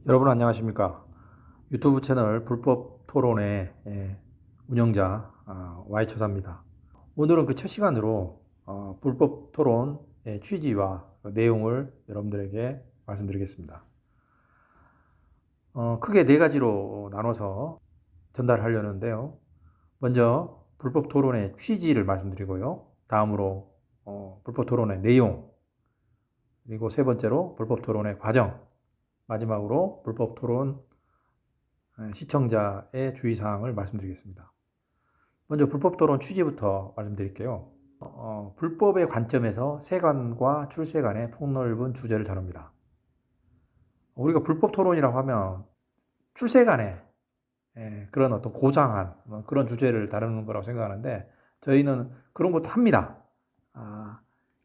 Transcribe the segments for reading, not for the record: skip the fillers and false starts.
여러분 안녕하십니까? 유튜브 채널 불법 토론의 운영자 Y처사입니다. 오늘은 그 첫 시간으로 불법 토론의 취지와 내용을 여러분들에게 말씀드리겠습니다. 크게 네 가지로 나눠서 전달하려는데요. 먼저 불법 토론의 취지를 말씀드리고요. 다음으로 불법 토론의 내용, 그리고 세 번째로 불법 토론의 과정, 마지막으로 불법 토론 시청자의 주의사항을 말씀드리겠습니다. 먼저 불법 토론 취지부터 말씀드릴게요. 불법의 관점에서 세간과 출세간의 폭넓은 주제를 다룹니다. 우리가 불법 토론이라고 하면 출세간의 그런 어떤 고상한 그런 주제를 다루는 거라고 생각하는데 저희는 그런 것도 합니다.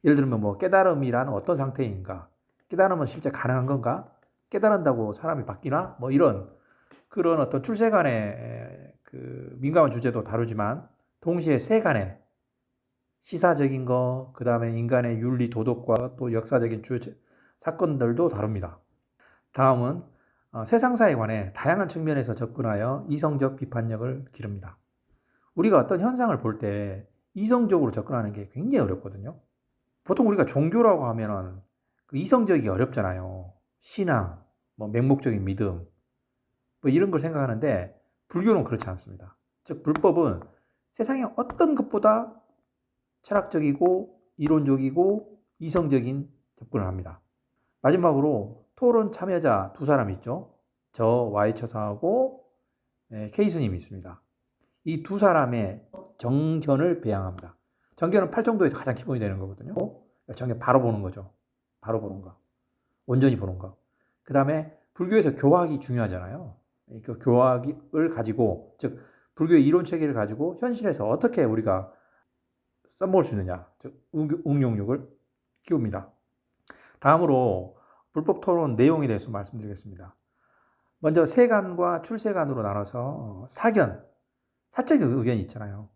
예를 들면 뭐 깨달음이란 어떤 상태인가? 깨달음은 실제 가능한 건가? 깨달은다고 사람이 바뀌나? 뭐 이런 그런 어떤 출세간의 그 민감한 주제도 다루지만 동시에 세간의 시사적인 거, 그 다음에 인간의 윤리, 도덕과 또 역사적인 사건들도 다룹니다. 다음은 세상사에 관해 다양한 측면에서 접근하여 이성적 비판력을 기릅니다. 우리가 어떤 현상을 볼 때 이성적으로 접근하는 게 굉장히 어렵거든요. 보통 우리가 종교라고 하면은 그 이성적이 어렵잖아요. 신앙, 뭐 맹목적인 믿음, 뭐 이런 걸 생각하는데 불교는 그렇지 않습니다. 즉 불법은 세상의 어떤 것보다 철학적이고 이론적이고 이성적인 접근을 합니다. 마지막으로 토론 참여자 두 사람 있죠. 저 Y처사하고 K스님이 있습니다. 이 두 사람의 정견을 배양합니다. 정견은 팔정도에서 가장 기본이 되는 거거든요. 정견 바로 보는 거죠. 바로 보는 거. 온전히 보는 거. 그 다음에 불교에서 교학이 중요하잖아요. 그 교학을 가지고, 즉 불교의 이론 체계를 가지고 현실에서 어떻게 우리가 써먹을 수 있느냐, 즉 응용력을 키웁니다. 다음으로 불법 토론 내용에 대해서 말씀드리겠습니다. 먼저 세간과 출세간으로 나눠서 사견, 사적인 의견이 있잖아요.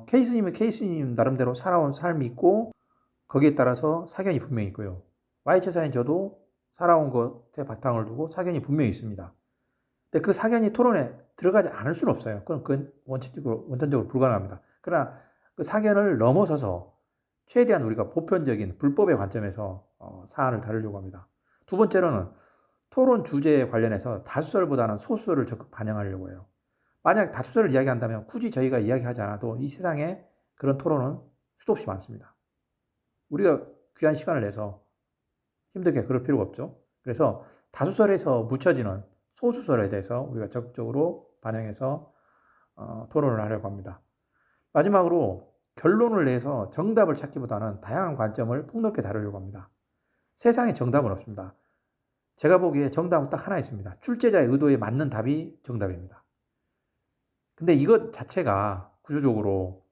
케이스님은 케이스님 나름대로 살아온 삶이 있고 거기에 따라서 사견이 분명히 있고요. Y처사인 저도 살아온 것에 바탕을 두고 사견이 분명히 있습니다. 근데 그 사견이 토론에 들어가지 않을 수는 없어요. 그건 원천적으로 불가능합니다. 그러나 그 사견을 넘어서서 최대한 우리가 보편적인 불법의 관점에서 사안을 다루려고 합니다. 두 번째로는 토론 주제에 관련해서 다수설보다는 소수설을 적극 반영하려고 해요. 만약 다수설을 이야기한다면 굳이 저희가 이야기하지 않아도 이 세상에 그런 토론은 수도 없이 많습니다. 우리가 귀한 시간을 내서 힘들게 그럴 필요가 없죠. 그래서 다수설에서 묻혀지는 소수설에 대해서 우리가 적극적으로 반영해서 토론을 하려고 합니다. 마지막으로 결론을 내서 정답을 찾기보다는 다양한 관점을 폭넓게 다루려고 합니다. 세상에 정답은 없습니다. 제가 보기에 정답은 딱 하나 있습니다. 출제자의 의도에 맞는 답이 정답입니다. 근데 이것 자체가 구조적으로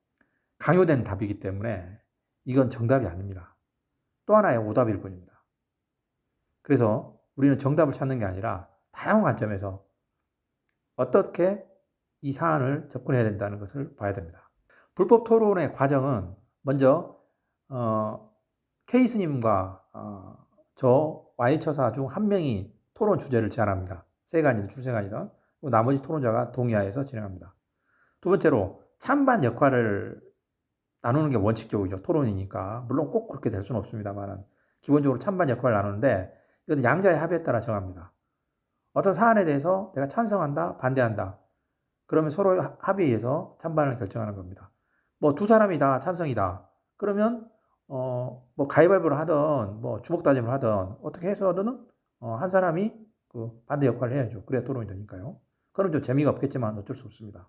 강요된 답이기 때문에 이건 정답이 아닙니다. 또 하나의 오답일 뿐입니다. 그래서 우리는 정답을 찾는 게 아니라 다양한 관점에서 어떻게 이 사안을 접근해야 된다는 것을 봐야 됩니다. 불법 토론의 과정은 먼저 K스님과 저 Y처사 중 한 명이 토론 주제를 제안합니다. 세간이든 출세간이든 나머지 토론자가 동의하여서 진행합니다. 두 번째로 찬반 역할을 나누는 게 원칙적이죠. 토론이니까. 물론 꼭 그렇게 될 수는 없습니다만 기본적으로 찬반 역할을 나누는데 이건 양자의 합의에 따라 정합니다. 어떤 사안에 대해서 내가 찬성한다, 반대한다. 그러면 서로 합의에 의해서 찬반을 결정하는 겁니다. 뭐 두 사람이 다 찬성이다. 그러면 뭐 가위바위보를 하든 뭐 주먹 다짐을 하든 어떻게 해서든 한 사람이 그 반대 역할을 해야죠. 그래야 토론이 되니까요. 그럼 좀 재미가 없겠지만 어쩔 수 없습니다.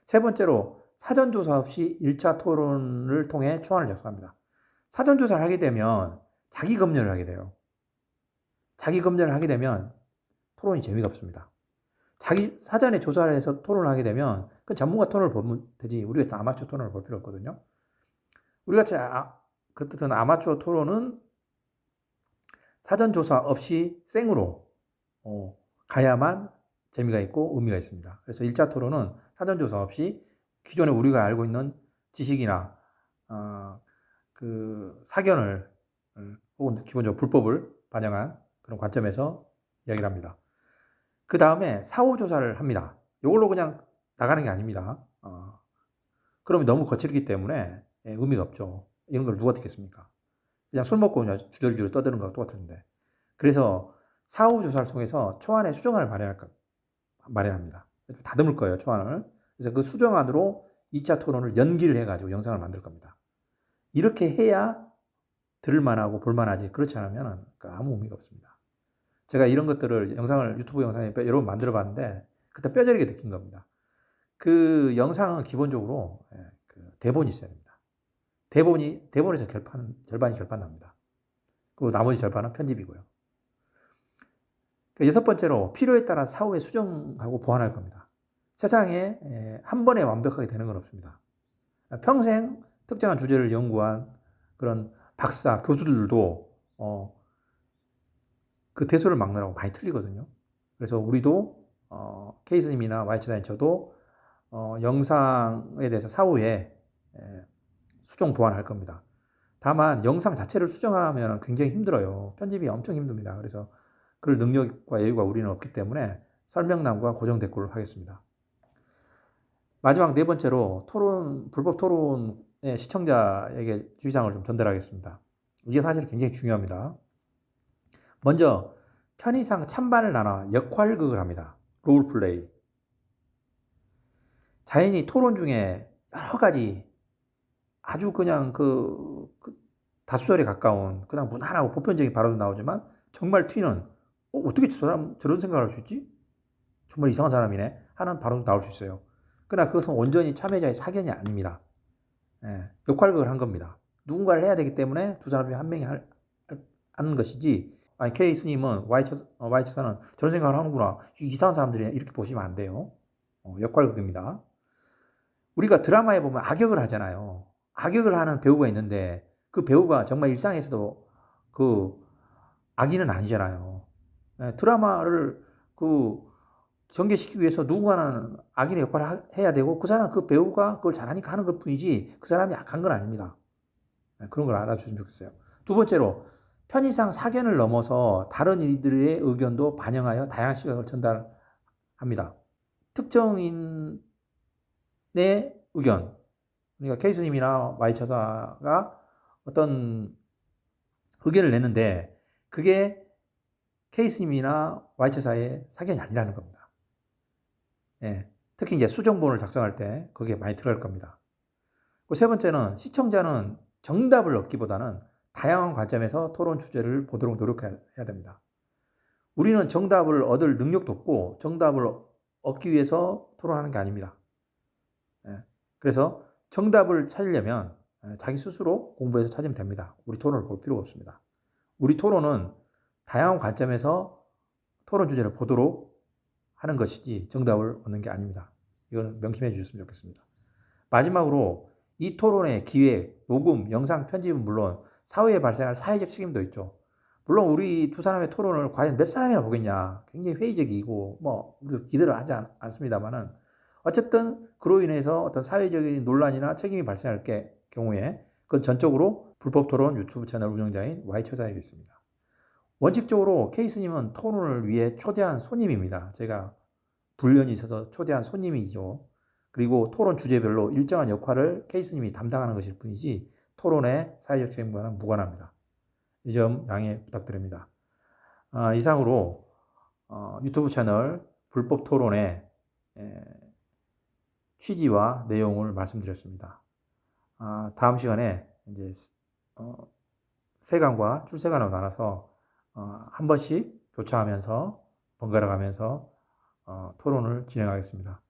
세 번째로 사전조사 없이 1차 토론을 통해 초안을 작성합니다. 사전조사를 하게 되면 자기 검열을 하게 돼요. 자기 검열을 하게 되면 토론이 재미가 없습니다. 자기 사전에 조사를 해서 토론을 하게 되면 그 전문가 토론을 보면 되지 우리가 아마추어 토론을 볼 필요 없거든요. 우리같이 그 뜻은 아마추어 토론은 사전조사 없이 생으로 가야만 재미가 있고 의미가 있습니다. 그래서 1차 토론은 사전조사 없이 기존에 우리가 알고 있는 지식이나 그 사견을 혹은 기본적으로 불법을 반영한 그런 관점에서 이야기를 합니다. 그 다음에 사후조사를 합니다. 이걸로 그냥 나가는 게 아닙니다. 그러면 너무 거칠기 때문에 의미가 없죠. 이런 걸 누가 듣겠습니까? 그냥 술 먹고 그냥 주저주저 떠드는 거랑 똑같은데. 그래서 사후조사를 통해서 초안에 수정안을 마련합니다. 다듬을 거예요, 초안을. 그래서 그 수정안으로 2차 토론을 연기를 해가지고 영상을 만들 겁니다. 이렇게 해야 들을만하고 볼만하지. 그렇지 않으면 아무 의미가 없습니다. 제가 이런 것들을 유튜브 영상에 여러 번 만들어 봤는데 그때 뼈저리게 느낀 겁니다. 그 영상은 기본적으로 그 대본이 있어야 됩니다. 대본에서 절반이 결판 납니다. 그리고 나머지 절반은 편집이고요. 여섯 번째로 필요에 따라 사후에 수정하고 보완할 겁니다. 세상에 한 번에 완벽하게 되는 건 없습니다. 평생 특정한 주제를 연구한 그런 박사, 교수들도 그 대소를 막느라고 많이 틀리거든요. 그래서 우리도 케이스님이나 와이츠다인 저도 영상에 대해서 사후에 수정 보완할 겁니다. 다만 영상 자체를 수정하면 굉장히 힘들어요. 편집이 엄청 힘듭니다. 그래서 그럴 능력과 여유가 우리는 없기 때문에 설명란과 고정 댓글을 하겠습니다. 마지막 네 번째로 불법 토론의 시청자에게 주의사항을 좀 전달하겠습니다. 이게 사실 굉장히 중요합니다. 먼저 편의상 찬반을 나눠 역할극을 합니다. 롤플레이. 자연히 토론 중에 여러 가지 아주 그냥 다수절에 가까운 그냥 무난하고 보편적인 발언도 나오지만 정말 튀는 어떻게 저 사람 저런 생각을 할 수 있지? 정말 이상한 사람이네 하는 발언도 나올 수 있어요. 그러나 그것은 온전히 참여자의 사견이 아닙니다. 역할극을 한 겁니다. 누군가를 해야 되기 때문에 두 사람 중에 한 명이 하는 것이지, 아니 케이스님은 와이처사는 저런 생각을 하는구나, 이상한 사람들이 이렇게 보시면 안 돼요. 역할극입니다. 우리가 드라마에 보면 악역을 하잖아요. 악역을 하는 배우가 있는데 그 배우가 정말 일상에서도 그 악인은 아니잖아요. 드라마를 전개시키기 위해서 누군가는 악인의 역할을 해야 되고 그 배우가 그걸 잘하니까 하는 것 뿐이지 그 사람이 악한 건 아닙니다. 그런 걸 알아주시면 좋겠어요. 두 번째로 편의상 사견을 넘어서 다른 이들의 의견도 반영하여 다양한 시각을 전달합니다. 특정인의 의견, 그러니까 케이스님이나 와이처사가 어떤 의견을 냈는데 그게 케이스님이나 와이처사의 사견이 아니라는 겁니다. 특히 이제 수정본을 작성할 때 거기에 많이 들어갈 겁니다. 세 번째는 시청자는 정답을 얻기보다는 다양한 관점에서 토론 주제를 보도록 노력해야 됩니다. 우리는 정답을 얻을 능력도 없고 정답을 얻기 위해서 토론하는 게 아닙니다. 그래서 정답을 찾으려면 자기 스스로 공부해서 찾으면 됩니다. 우리 토론을 볼 필요가 없습니다. 우리 토론은 다양한 관점에서 토론 주제를 보도록 하는 것이지 정답을 얻는 게 아닙니다. 이거는 명심해 주셨으면 좋겠습니다. 마지막으로 이 토론의 기획, 녹음, 영상 편집은 물론 사회에 발생할 사회적 책임도 있죠. 물론 우리 두 사람의 토론을 과연 몇 사람이나 보겠냐, 굉장히 회의적이고 우리 기대를 하지 않습니다만은 어쨌든 그로 인해서 어떤 사회적인 논란이나 책임이 발생할 경우에 그건 전적으로 불법 토론 유튜브 채널 운영자인 Y처자에게 있습니다. 원칙적으로 케이스님은 토론을 위해 초대한 손님입니다. 제가 불련이 있어서 초대한 손님이죠. 그리고 토론 주제별로 일정한 역할을 케이스님이 담당하는 것일 뿐이지 토론의 사회적 책임과는 무관합니다. 이 점 양해 부탁드립니다. 이상으로 유튜브 채널 불법 토론의 취지와 내용을 말씀드렸습니다. 다음 시간에 이제 세관과 출세관으로 나눠서 한 번씩 교차하면서 번갈아 가면서 토론을 진행하겠습니다.